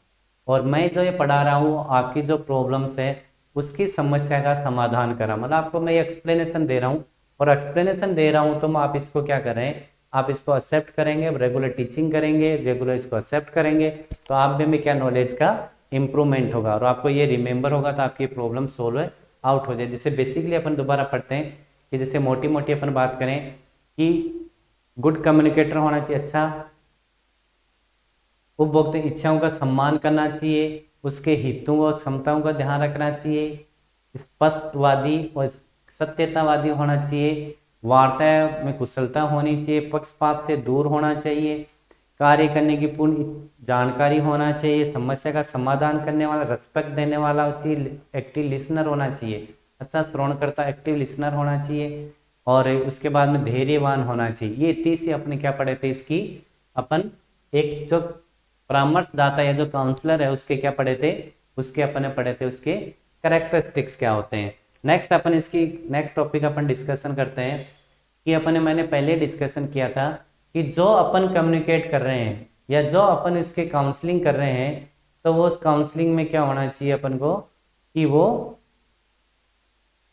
और मैं जो ये पढ़ा रहा हूँ आपकी जो प्रॉब्लम्स है उसकी समस्या का समाधान कर रहा हूँ, मतलब आपको मैं एक्सप्लेनेशन दे रहा हूँ। और एक्सप्लेनेशन दे रहा हूँ तो मैं आप इसको क्या कर रहे हैं, आप इसको एक्सेप्ट करेंगे, रेगुलर टीचिंग करेंगे, रेगुलर इसको एक्सेप्ट करेंगे, तो आप में क्या नॉलेज का इंप्रूवमेंट होगा और आपको ये रिमेंबर होगा, तो आपकी प्रॉब्लम सोल्व आउट हो जाए। जैसे बेसिकली अपन दोबारा पढ़ते हैं कि जैसे मोटी मोटी अपन बात करें कि गुड कम्युनिकेटर होना चाहिए, अच्छा उपभोक्ता इच्छाओं का सम्मान करना चाहिए, उसके हितों और क्षमताओं का ध्यान रखना चाहिए, स्पष्टवादी और सत्यतावादी होना चाहिए, वार्ता में कुशलता होनी चाहिए, पक्षपात से दूर होना चाहिए, कार्य करने की पूर्ण जानकारी होना चाहिए, समस्या का समाधान करने वाला, रेस्पेक्ट देने वाला चाहिए, एक्टिव लिसनर होना चाहिए, अच्छा श्रवणकर्ता एक्टिव लिसनर होना चाहिए, और उसके बाद में धैर्यवान होना चाहिए। ये 30 अपने क्या पढ़े थे इसकी, अपन एक जो परामर्शदाता या जो काउंसलर है उसके क्या पढ़े थे, उसके अपने पढ़े थे उसके कैरेक्टरिस्टिक्स क्या होते हैं। नेक्स्ट अपन इसकी नेक्स्ट टॉपिक अपन डिस्कशन करते हैं कि अपन मैंने पहले डिस्कशन किया था कि जो अपन कम्युनिकेट कर रहे हैं या जो अपन इसके काउंसलिंग कर रहे हैं तो वो उस काउंसलिंग में क्या होना चाहिए अपन को कि वो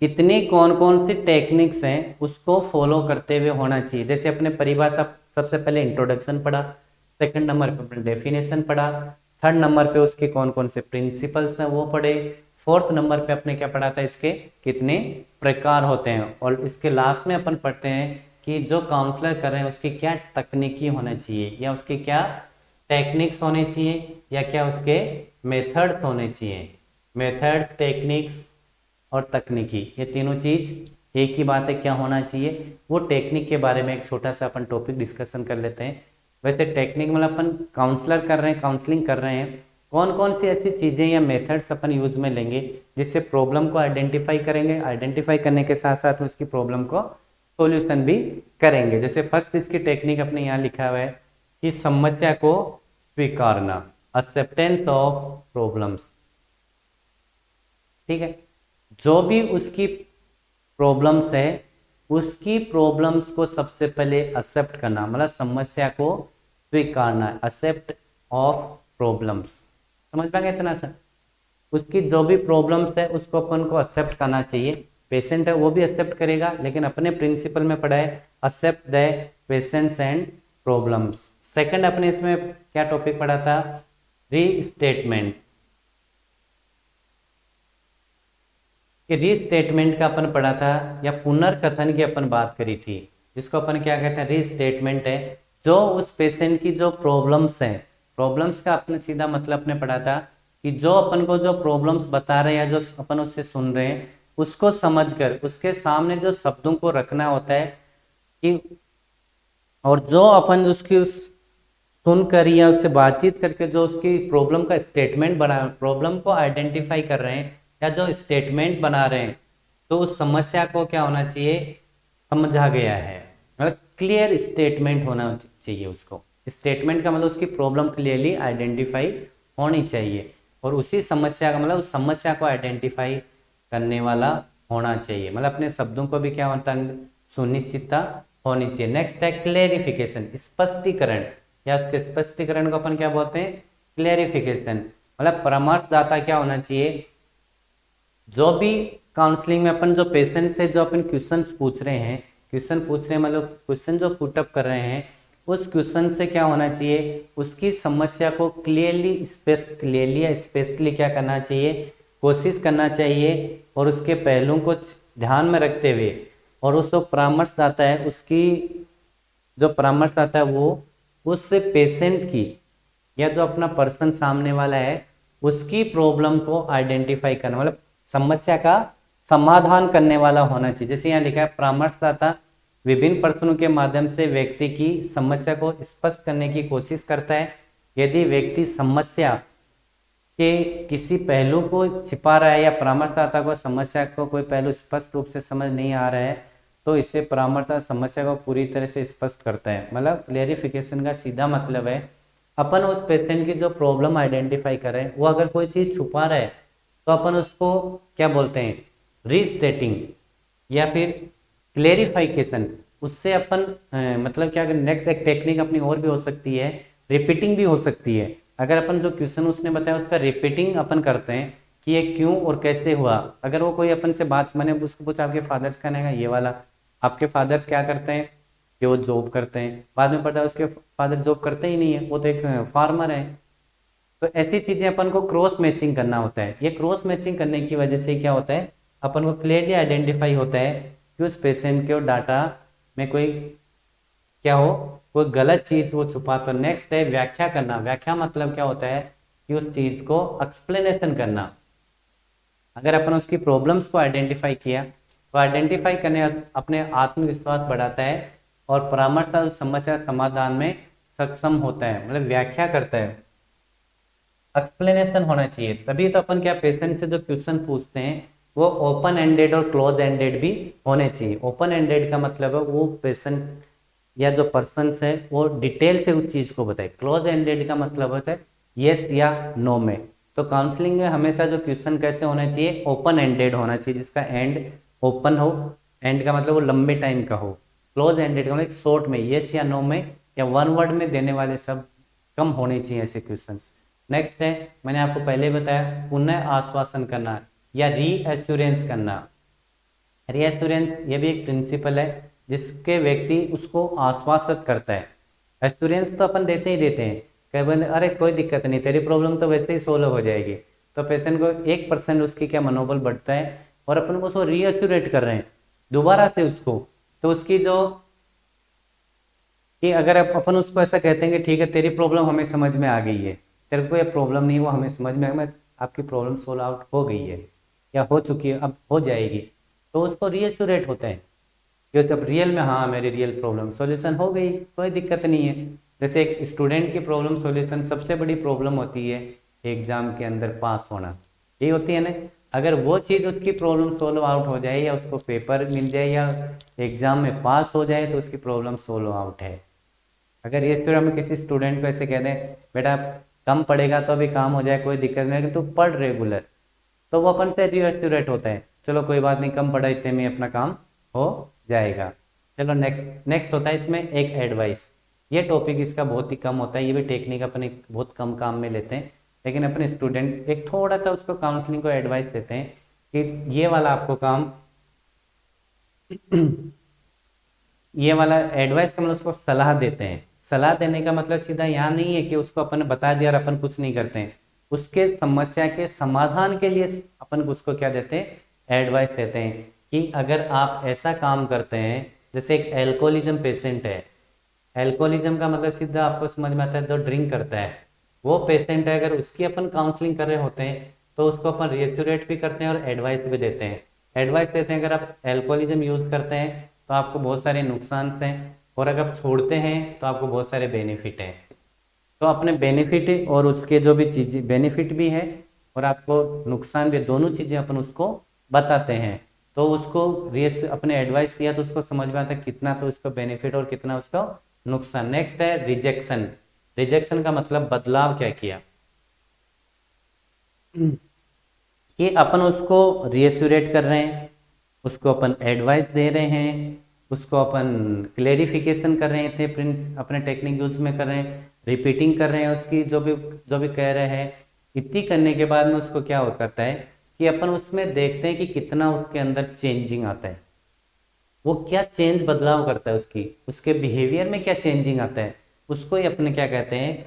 कितनी कौन कौन सी टेक्निक्स हैं उसको फॉलो करते हुए होना चाहिए। जैसे अपने परिभाषा सबसे पहले इंट्रोडक्शन पढ़ा, सेकंड नंबर पे अपने डेफिनेशन पढ़ा, थर्ड नंबर पे उसके कौन कौन से प्रिंसिपल्स हैं वो पढ़े, फोर्थ नंबर पे अपने क्या पढ़ा था, इसके कितने प्रकार होते हैं, और इसके लास्ट में अपन पढ़ते हैं कि जो काउंसलर कर रहे हैं उसकी क्या तकनीकी होना चाहिए या उसकी क्या टेक्निक्स होने चाहिए या क्या उसके मेथड्स होने चाहिए। मेथड, टेक्निक्स और तकनीकी, ये तीनों चीज एक ही बात है, क्या होना चाहिए। वो टेक्निक के बारे में एक छोटा सा अपन टॉपिक डिस्कशन कर लेते हैं। वैसे टेक्निक मतलब अपन काउंसलर कर रहे हैं, काउंसलिंग कर रहे हैं, कौन कौन सी ऐसी चीज़ें या मेथड्स अपन यूज में लेंगे जिससे प्रॉब्लम को आइडेंटिफाई करेंगे, आइडेंटिफाई करने के साथ साथ उसकी प्रॉब्लम को सॉल्यूशन भी करेंगे। जैसे फर्स्ट इसकी टेक्निक अपने यहाँ लिखा हुआ है कि समस्या को स्वीकारना, एक्सेप्टेंस ऑफ प्रॉब्लम्स। ठीक है, जो भी उसकी प्रॉब्लम्स है उसकी प्रॉब्लम्स को सबसे पहले एक्सेप्ट करना, मतलब समस्या को स्वीकारना, एक्सेप्ट ऑफ प्रॉब्लम्स। समझ पाएंगे इतना सर, उसकी जो भी प्रॉब्लम्स है उसको अपन को एक्सेप्ट करना चाहिए। पेशेंट है वो भी एक्सेप्ट करेगा, लेकिन अपने प्रिंसिपल में पढ़ा है accept the patients and problems. Second अपने इसमें क्या टॉपिक पढ़ा था, रीस्टेटमेंट। कि रीस्टेटमेंट का अपन पढ़ा था या पुनर्कथन की अपन बात करी थी, जिसको अपन क्या कहते हैं, रीस्टेटमेंट है। जो उस पेशेंट की जो प्रॉब्लम्स हैं, प्रॉब्लम्स का अपने सीधा मतलब अपने पढ़ा था कि जो अपन को जो प्रॉब्लम्स बता रहे हैं या जो अपन उससे सुन रहे हैं उसको समझकर उसके सामने जो शब्दों को रखना होता है कि, और जो अपन उसकी उस सुनकर या उससे बातचीत करके जो उसकी प्रॉब्लम का स्टेटमेंट बना, प्रॉब्लम को आइडेंटिफाई कर रहे हैं या जो स्टेटमेंट बना रहे हैं, तो उस समस्या को क्या होना चाहिए, समझा गया है, मतलब क्लियर स्टेटमेंट होना चाहिए। उसको स्टेटमेंट का मतलब उसकी प्रॉब्लम क्लियरली आइडेंटिफाई होनी चाहिए, और उसी समस्या का मतलब उस समस्या को आइडेंटिफाई करने वाला होना चाहिए। मतलब अपने शब्दों को भी क्या होता है, सुनिश्चितता होनी चाहिए। नेक्स्ट है क्लेरिफिकेशन, स्पष्टीकरण, या उसके स्पष्टीकरण को अपन क्या बोलते हैं, क्लेरिफिकेशन। मतलब परामर्शदाता क्या होना चाहिए, जो भी काउंसलिंग में अपन जो पेशेंट से जो अपन क्वेश्चंस पूछ रहे हैं, मतलब क्वेश्चन जो पुटअप कर रहे हैं, उस क्वेश्चन से क्या होना चाहिए, उसकी समस्या को क्लियरली या स्पेशली क्या करना चाहिए, कोशिश करना चाहिए, और उसके पहलुओं को ध्यान में रखते हुए, और उस जो परामर्शदाता है उसकी जो परामर्शदाता है वो उस पेशेंट की या जो अपना पर्सन सामने वाला है उसकी प्रॉब्लम को आइडेंटिफाई करना, मतलब समस्या का समाधान करने वाला होना चाहिए। जैसे यहाँ लिखा है, परामर्शदाता विभिन्न प्रश्नों के माध्यम से व्यक्ति की समस्या को स्पष्ट करने की कोशिश करता है। यदि व्यक्ति समस्या के किसी पहलू को छिपा रहा है या परामर्शदाता को समस्या को कोई पहलू स्पष्ट रूप से समझ नहीं आ रहा है, तो इससे परामर्शदाता समस्या को पूरी तरह से स्पष्ट करता है। मतलब क्लेरिफिकेशन का सीधा मतलब है, अपन उस पेशेंट की जो प्रॉब्लम आइडेंटिफाई कर रहे हैं, वो अगर कोई चीज़ छुपा रहा है तो अपन उसको क्या बोलते हैं, रीस्टेटिंग या फिर क्लेरिफिकेशन। उससे अपन मतलब क्या, नेक्स्ट एक टेक्निक अपनी और भी हो सकती है, रिपीटिंग भी हो सकती है। अगर अपन जो क्वेश्चन उसने बताया उसका रिपीटिंग अपन करते हैं कि ये क्यों और कैसे हुआ। अगर वो कोई अपन से बात, मैंने उसको पूछा आपके फादर्स का नाम है, ये वाला, आपके फादर्स क्या करते हैं, कि वो जॉब करते हैं, बाद में पता है उसके फादर जॉब करते ही नहीं है, वो तो एक फार्मर है। तो ऐसी चीजें अपन को क्रॉस मैचिंग करना होता है। ये क्रॉस मैचिंग करने की वजह से क्या होता है, अपन को क्लियरली आइडेंटिफाई होता है कि उस पेशेंट के डाटा में कोई क्या हो, कोई गलत चीज वो छुपा। तो नेक्स्ट है व्याख्या करना। व्याख्या मतलब क्या होता है कि उस चीज को एक्सप्लेनेशन करना। अगर अपन उसकी प्रॉब्लम्स को आइडेंटिफाई किया तो आइडेंटिफाई करने अपने आत्मविश्वास बढ़ाता है और परामर्शदाता समस्या समाधान में सक्षम होता है, मतलब व्याख्या करता है। एक्सप्लेनेशन होना चाहिए, तभी तो अपन क्या पेशेंट से जो क्वेश्चन पूछते हैं वो ओपन एंडेड और क्लोज एंडेड भी होने चाहिए। ओपन एंडेड का मतलब है वो पेशेंट या जो पर्सन है वो डिटेल से उस चीज को बताए। क्लोज एंडेड का मतलब होता है यस या नो में। तो काउंसलिंग में हमेशा जो क्वेश्चन कैसे होना चाहिए, ओपन एंडेड होना चाहिए, जिसका एंड ओपन हो। एंड का मतलब वो लंबे टाइम का हो। क्लोज एंडेड का मतलब शॉर्ट में यस या नो में या वन वर्ड में देने वाले सब कम होने चाहिए ऐसे क्वेश्चंस। नेक्स्ट है, मैंने आपको पहले बताया, पुनः आश्वासन करना या रीएश्योरेंस करना। रीएश्योरेंस ये भी एक प्रिंसिपल है जिसके व्यक्ति उसको आश्वासित करता है। एश्योरेंस तो अपन देते ही देते हैं, कई बार अरे कोई दिक्कत नहीं, तेरी प्रॉब्लम तो वैसे ही सोल्व हो जाएगी। तो पेशेंट को 1% उसकी क्या मनोबल बढ़ता है और अपन को उसको रीएश्योरेट कर रहे हैं दोबारा से उसको। तो उसकी जो कि अगर अपन उसको ऐसा कहते हैं कि ठीक है तेरी प्रॉब्लम हमें समझ में आ गई है, तेरे को ये प्रॉब्लम नहीं, वो हमें समझ में आ गई, आपकी प्रॉब्लम सोल्व आउट हो गई है या हो चुकी है, अब हो जाएगी, तो उसको रीएश्योरेट होता है कि जब रियल में हाँ मेरी रियल प्रॉब्लम सॉल्यूशन हो गई, कोई दिक्कत नहीं है। जैसे एक स्टूडेंट की प्रॉब्लम सॉल्यूशन, सबसे बड़ी प्रॉब्लम होती है एग्जाम के अंदर पास होना, यही होती है ना। अगर वो चीज़ उसकी प्रॉब्लम सोल्व आउट हो जाए या उसको पेपर मिल जाए या एग्जाम में पास हो जाए तो उसकी प्रॉब्लम सोल्व आउट है। अगर ये फिर हम किसी स्टूडेंट को ऐसे कह दें बेटा कम पढ़ेगा तो अभी काम हो जाए, कोई दिक्कत नहीं, लेकिन तू पढ़ रेगुलर, तो वो अपन से रीएश्योरेट होता है, चलो कोई बात नहीं, कम पढ़ा इतने में अपना काम हो जाएगा। चलो नेक्स्ट होता है इसमें एक एडवाइस। ये टॉपिक इसका बहुत ही कम होता है, ये भी टेक्निक अपन एक बहुत कम काम में लेते हैं, लेकिन अपने स्टूडेंट एक थोड़ा सा उसको काउंसलिंग को एडवाइस देते हैं कि ये वाला आपको काम ये वाला एडवाइस का मतलब उसको सलाह देते हैं। सलाह देने का मतलब सीधा यहाँ नहीं है कि उसको अपन बता दिया और अपन कुछ नहीं करते हैं, उसके समस्या के समाधान के लिए अपन उसको क्या देते हैं, एडवाइस देते हैं कि अगर आप ऐसा काम करते हैं। जैसे एक एल्कोहलिज्म पेशेंट है, एल्कोहलिज्म का मतलब सीधा आपको समझ में आता है जो ड्रिंक करता है, वो पेशेंट है, अगर उसकी अपन काउंसलिंग कर रहे होते हैं तो उसको अपन रिएस्टोरेट भी करते हैं और एडवाइस भी देते हैं। एडवाइस देते हैं अगर आप एल्कोहलिज्म यूज करते हैं तो आपको बहुत सारे नुकसान हैं, और अगर आप छोड़ते हैं तो आपको बहुत सारे बेनिफिट हैं। तो अपने बेनिफिट और उसके जो भी चीज़ें, बेनिफिट भी है और आपको नुकसान भी, दोनों चीज़ें अपन उसको बताते हैं। तो उसको अपने एडवाइस दिया तो उसको समझ में आता है कितना तो उसको बेनिफिट और कितना उसका नुकसान। नेक्स्ट है रिजेक्शन। रिजेक्शन का मतलब बदलाव क्या किया, कि अपन उसको रिएस्योरेट कर रहे हैं, उसको अपन एडवाइस दे रहे हैं, उसको अपन क्लेरिफिकेशन कर रहे थे, प्रिंस अपने टेक्निक यूज में कर रहे हैं, रिपीटिंग कर रहे हैं उसकी जो भी कह रहे हैं। इतनी करने के बाद में उसको क्या हो करता है कि अपन उसमें देखते हैं कि कितना उसके अंदर चेंजिंग आता है, वो क्या चेंज बदलाव करता है, उसके बिहेवियर में क्या चेंजिंग आता है, उसको ही अपने क्या कहते हैं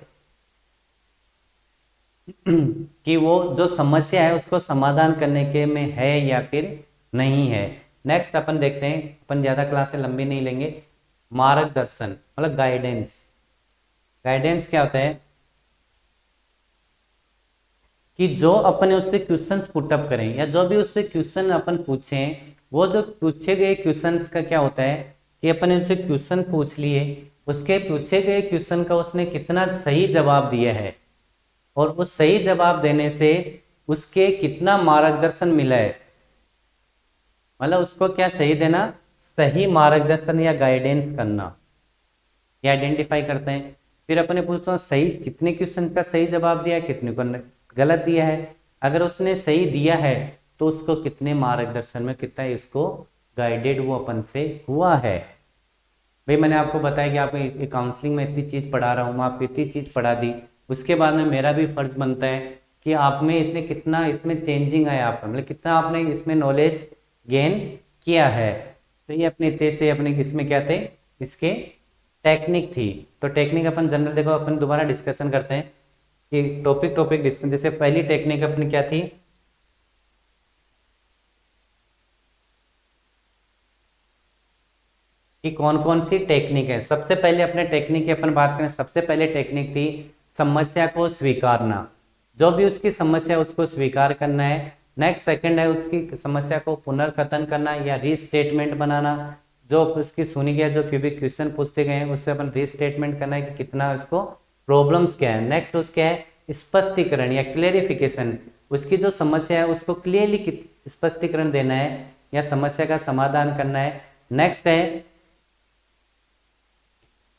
कि वो जो समस्या है उसको समाधान करने के में है या फिर नहीं है। नेक्स्ट अपन देखते हैं, अपन ज़्यादा क्लासें लंबी नहीं लेंगे। मार्गदर्शन मतलब गाइडेंस। गाइडेंस क्या होता है कि जो अपने उससे क्वेश्चंस पुटअप करें या जो भी उससे क्वेश्चन अपन पूछें, वो जो पूछे गए क्वेश्चंस का क्या होता है कि अपने उससे क्वेश्चन पूछ लिए, उसके पूछे गए क्वेश्चन का उसने कितना सही जवाब दिया है और उस सही जवाब देने से उसके कितना मार्गदर्शन मिला है, मतलब उसको क्या सही देना, सही मार्गदर्शन या गाइडेंस करना, ये आइडेंटिफाई करते हैं। फिर अपने पूछते हैं सही कितने क्वेश्चन का सही जवाब दिया है, कितने को गलत दिया है। अगर उसने सही दिया है तो उसको कितने मार्गदर्शन में कितना इसको गाइडेड वो अपन से हुआ है। भाई मैंने आपको बताया कि आपको काउंसलिंग में इतनी चीज़ पढ़ा रहा हूँ, मैं आपको इतनी चीज़ पढ़ा दी, उसके बाद में मेरा भी फर्ज बनता है कि आप में इतने कितना इसमें चेंजिंग आया आपका, मतलब कितना आपने इसमें नॉलेज गेन किया है। तो ये अपने इतने से अपने इसमें क्या थे, इसके टेक्निक थी। तो टेक्निक अपन जनरल देखो अपन दोबारा डिस्कशन करते हैं कि टॉपिक डिस्कशन। जैसे पहली टेक्निक अपनी क्या थी कि कौन कौन सी टेक्निक है। सबसे पहले अपने टेक्निक की अपन बात करें, सबसे पहले टेक्निक थी समस्या को स्वीकारना, जो भी उसकी समस्या उसको स्वीकार करना है। नेक्स्ट सेकंड है उसकी समस्या को पुनर्कथन करना या रीस्टेटमेंट बनाना, जो उसकी सुनी गया जो भी क्वेश्चन पूछते गए हैं उससे अपन रीस्टेटमेंट करना है कि कितना उसको प्रॉब्लम्स क्या है। नेक्स्ट उसके है स्पष्टीकरण या क्लेरिफिकेशन, उसकी जो समस्या है उसको क्लियरली स्पष्टीकरण देना है या समस्या का समाधान करना है। नेक्स्ट है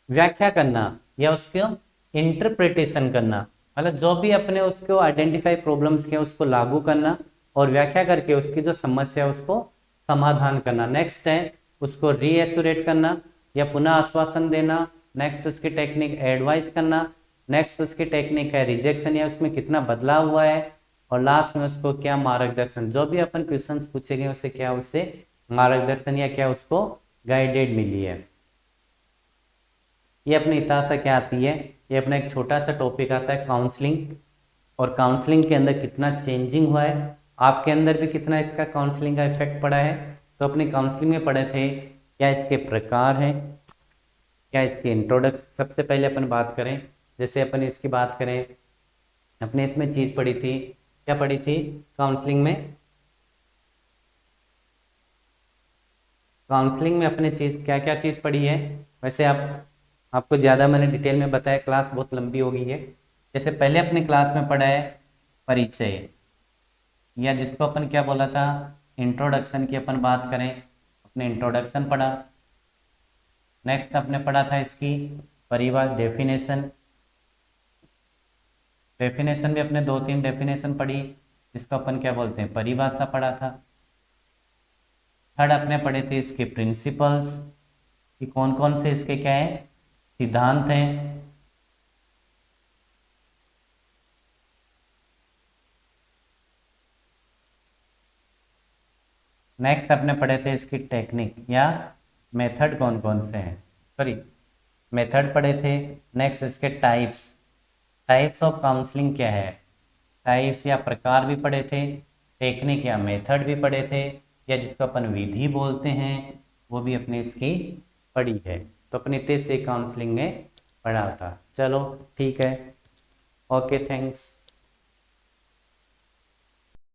व्याख्या करना या उसको इंटरप्रिटेशन करना, मतलब जो भी अपने उसको आइडेंटिफाई प्रॉब्लम्स के उसको लागू करना और व्याख्या करके उसकी जो समस्या है उसको समाधान करना। नेक्स्ट है उसको रीएस्योरेट करना या पुनः आश्वासन देना। नेक्स्ट उसकी टेक्निक एडवाइस करना। नेक्स्ट उसकी टेक्निक है रिजेक्शन या उसमें कितना बदलाव हुआ है। और लास्ट में उसको क्या मार्गदर्शन, जो भी अपन क्वेश्चंस पूछे गए उससे क्या उससे मार्गदर्शन या क्या उसको गाइडेड मिली है। ये अपने इतिहास से क्या आती है, ये अपना एक छोटा सा टॉपिक आता है काउंसलिंग, और काउंसलिंग के अंदर कितना चेंजिंग हुआ है, आपके अंदर भी कितना इसका काउंसलिंग का इफेक्ट पड़ा है। तो अपने काउंसलिंग में पढ़े थे क्या इसके प्रकार हैं, क्या इसके इंट्रोडक्शन। सबसे पहले अपन बात करें, जैसे अपन इसकी बात करें, अपने इसमें चीज़ पढ़ी थी, क्या पढ़ी थी काउंसलिंग में, काउंसलिंग में अपने चीज़ क्या क्या चीज़ पढ़ी है। वैसे आपको ज़्यादा मैंने डिटेल में बताया, क्लास बहुत लंबी हो गई है। जैसे पहले अपने क्लास में पढ़ा है परिचय, या जिसको अपन क्या बोला था इंट्रोडक्शन की अपन बात करें, अपने इंट्रोडक्शन पढ़ा। नेक्स्ट अपने पढ़ा था इसकी परिभाषा डेफिनेशन, डेफिनेशन भी अपने 2-3 डेफिनेशन पढ़ी, जिसको अपन क्या बोलते हैं परिभाषा पढ़ा था। थर्ड अपने पढ़े थे इसके प्रिंसिपल्स, कि कौन कौन से इसके क्या है सिद्धांत हैं। नेक्स्ट अपने पढ़े थे इसकी टेक्निक या मेथड कौन कौन से हैं, सॉरी मेथड पढ़े थे। नेक्स्ट इसके टाइप्स, टाइप्स ऑफ काउंसलिंग क्या है, टाइप्स या प्रकार भी पढ़े थे। टेक्निक या मेथड भी पढ़े थे, या जिसको अपन विधि बोलते हैं वो भी अपने इसकी पढ़ी है। तो अपने इतने से काउंसलिंग में पढ़ा था। चलो ठीक है, ओके थैंक्स।